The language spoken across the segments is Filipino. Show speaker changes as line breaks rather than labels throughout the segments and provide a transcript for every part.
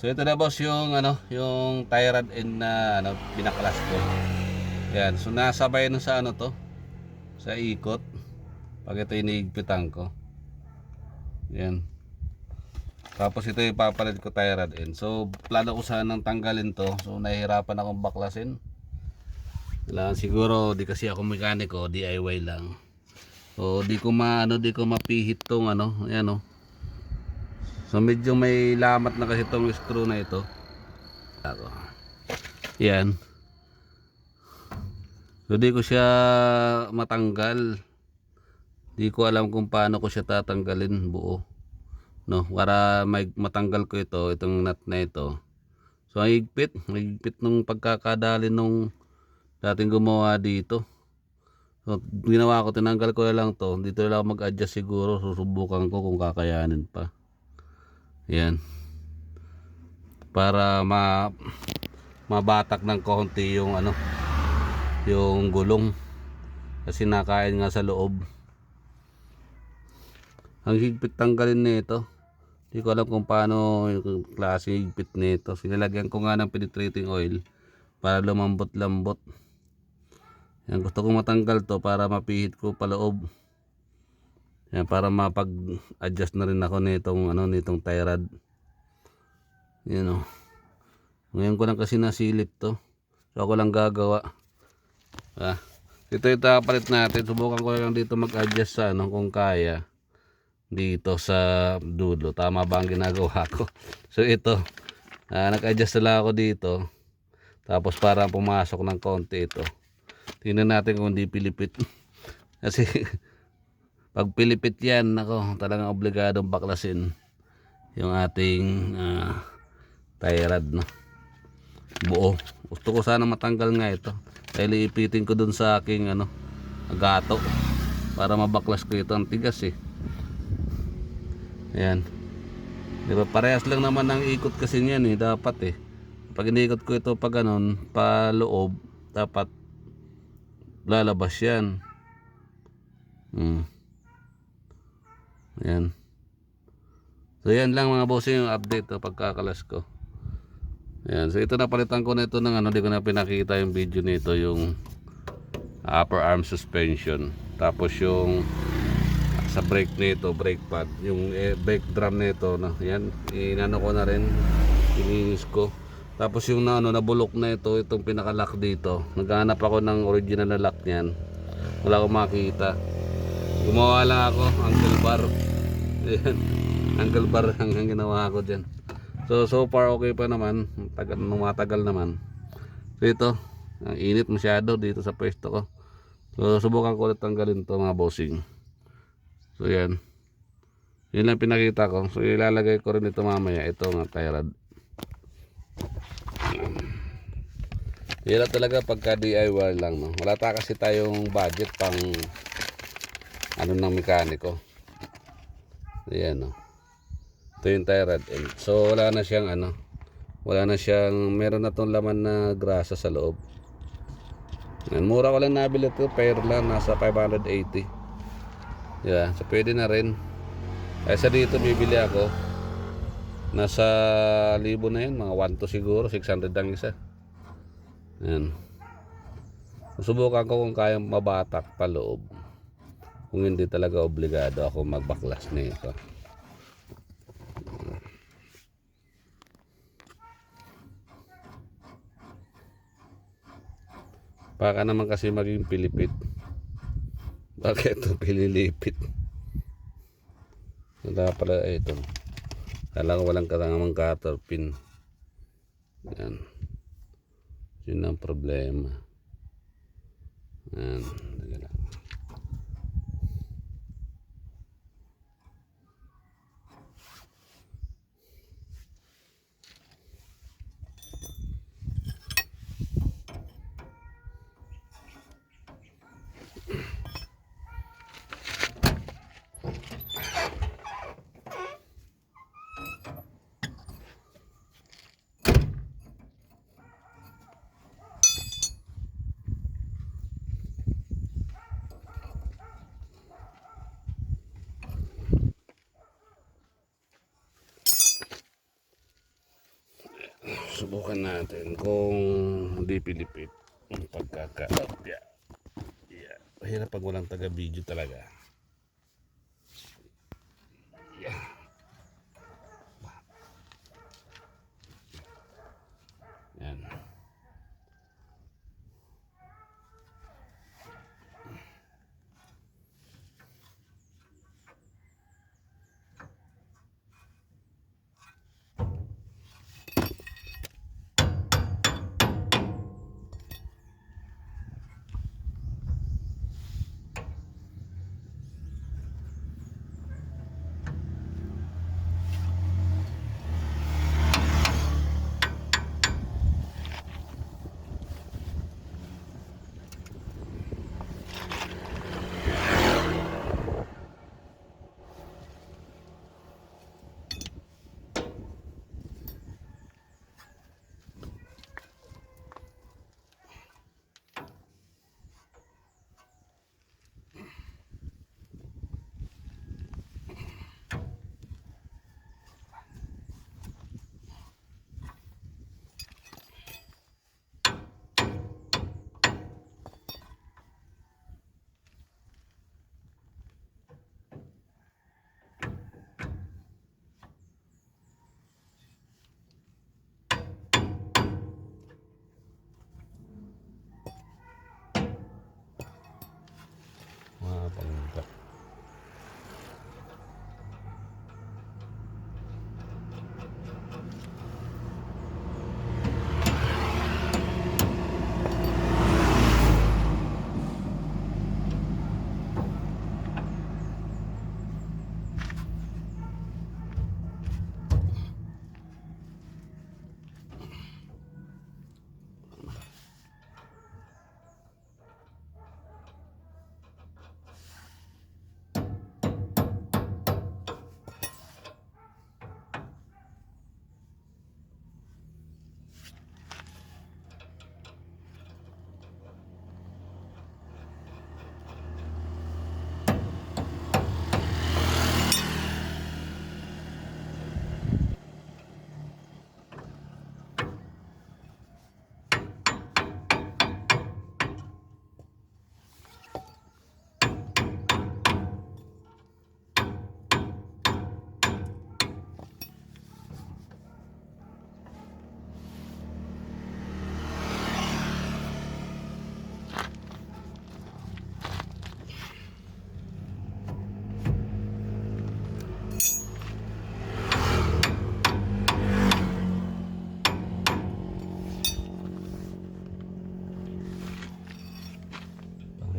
So ito na boss yung yung tie rod end na binaklas ko. Yan, so nasabay na sa sa ikot. Pag ito iniigpitan ko. Yan. Tapos ito ipapalit ko tie rod end. So plano ko sanang tanggalin to. So nahihirapan akong baklasin. Kailangan siguro di kasi ako mekaniko, DIY lang. So di ko mapihit tong ayan So medyo may lamat na kasi tong screw na ito. Yan. So di ko siya matanggal. Di ko alam kung paano ko siya tatanggalin buo. No, para matanggal ko itong nut na ito. So higpit nung pagkakadali nung dating gumawa dito. So ginawa ko, tinanggal ko na lang to. Dito lang ako mag-adjust siguro. Susubukan ko kung kakayanin pa. Yan. Para mabatak ng konti yung yung gulong. Kasi nakain nga sa loob. Ang higpit tanggalin nito. Hindi ko alam kung paano yung klase higpit nito. Sinalagyan ko nga ng penetrating oil para lumambot-lambot. Yan, gusto kong matanggal to para mapihit ko paloob. Yan, para mapag-adjust na rin ako nitong tie rod. Yan Ngayon ko lang kasi nasilip to. So ako lang gagawa. Ito itapalit natin. Subukan ko lang dito mag-adjust sa kung kaya. Dito sa dulo. Tama ba ang ginagawa ko? So ito. Nag-adjust na ako dito. Tapos para pumasok ng konti ito. Tingnan natin kung hindi pilipit. Kasi pag pilipit yan, talagang obligadong baklasin yung ating tie rod buo. Gusto ko sana matanggal nga ito. Dahil ipitin ko dun sa aking gato para mabaklas ko ito. Ang tigas Ayan. Diba parehas lang naman ang ikot kasi niyan dapat Pag inikot ko ito pag pa loob, dapat lalabas yan. Ayan. So yan lang mga bossing yung update pagkakalas ko. Ayan. So ito napalitan ko na ito ng di ko na pinakita yung video nito, yung upper arm suspension. Tapos yung sa brake nito, brake pad, yung brake drum nito yan, inano ko na rin, ininis ko. Tapos yung nabulok na itong pinaka-lock dito. Naghahanap ako ng original na lock niyan. Wala akong makita. Gumawa lang ako, angle bar. Ayan. Angle bar ang ginawa ko dyan. So far okay pa naman. Matagal naman. So ito, ang init masyado dito sa pwesto ko. So subukan ko ulit tanggalin to mga bossing. So yan. Yun lang pinakita ko. So ilalagay ko rin ito mamaya. Ito nga tie rod. Yan talaga pagka DIY lang Wala kasi tayong budget pang ng mekaniko. Ayan Ito yung tie rod end. So wala na siyang meron na tong laman na grasa sa loob. Yan, mura ko lang nabili ito, pair lang, nasa 580. Yeah, so pwede na rin. Kaysa dito bibili ako nasa 1,000 na yun, mga 1 to siguro 600 ang isa. Yan. Susubukan ko kung kayang mabatak pa loob. Kung hindi talaga obligado ako magbaklas nito. Baka naman kasi maging pilipit. Bakit ito pililipit? Wala pala ito. Kala ko walang katangamang cutter pin. Yan. Yun ang problema. Yan. subukan natin kung hindi pilipit ang pagkakapya. Yeah. Mahirap pag walang taga-video talaga. Yeah. Yan. Panggap.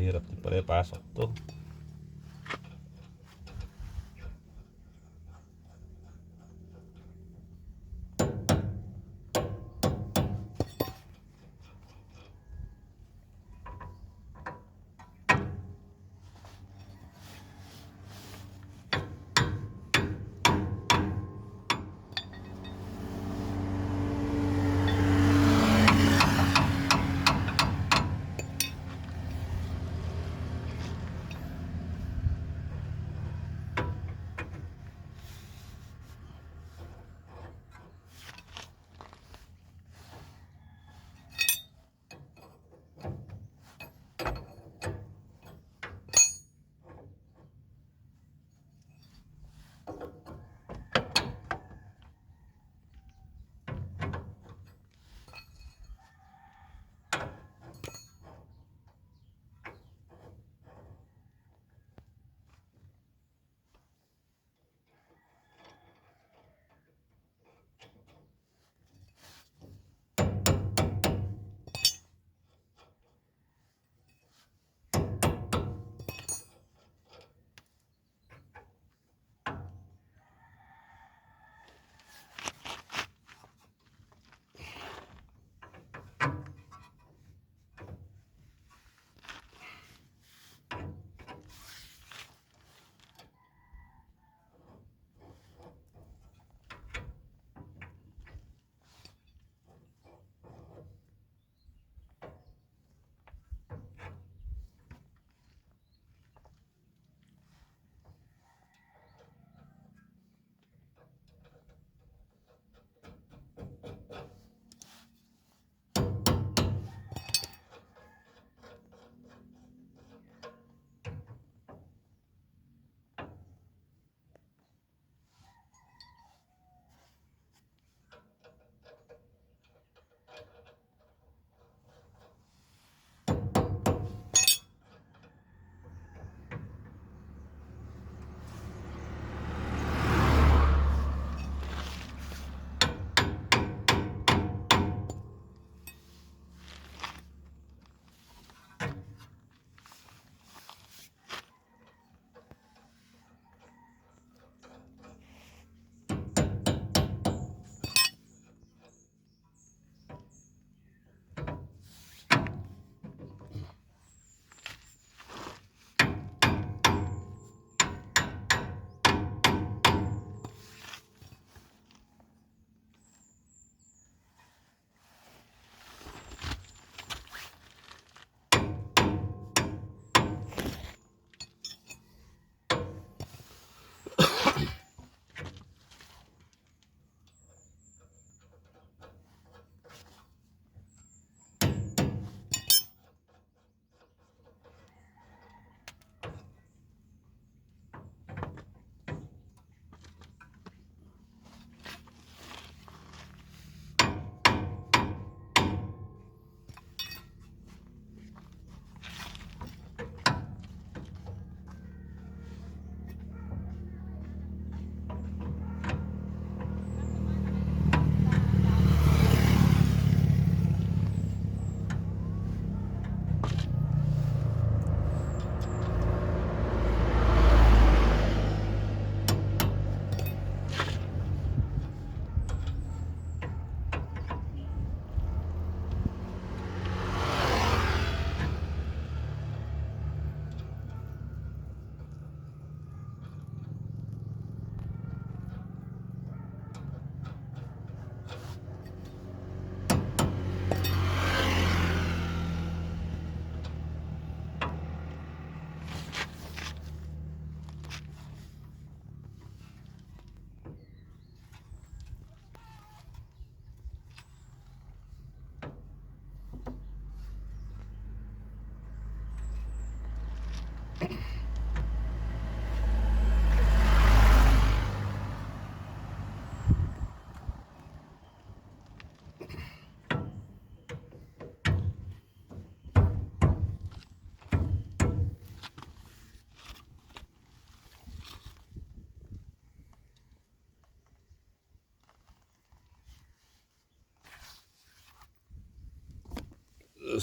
Hirap din pala pasok to.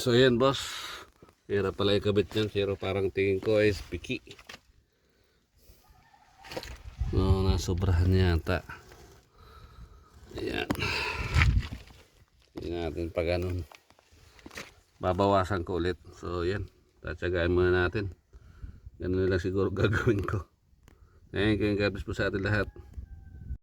So yan boss, hirap pala ikabit yan, pero parang tingin ko ay piki. No, nasobrahan yata. Ayan. Hindi natin pa ganun. Babawasan ko ulit. So yan, tatsagain muna natin. Ganun lang siguro gagawin ko. Ngayon, God bless po sa atin lahat.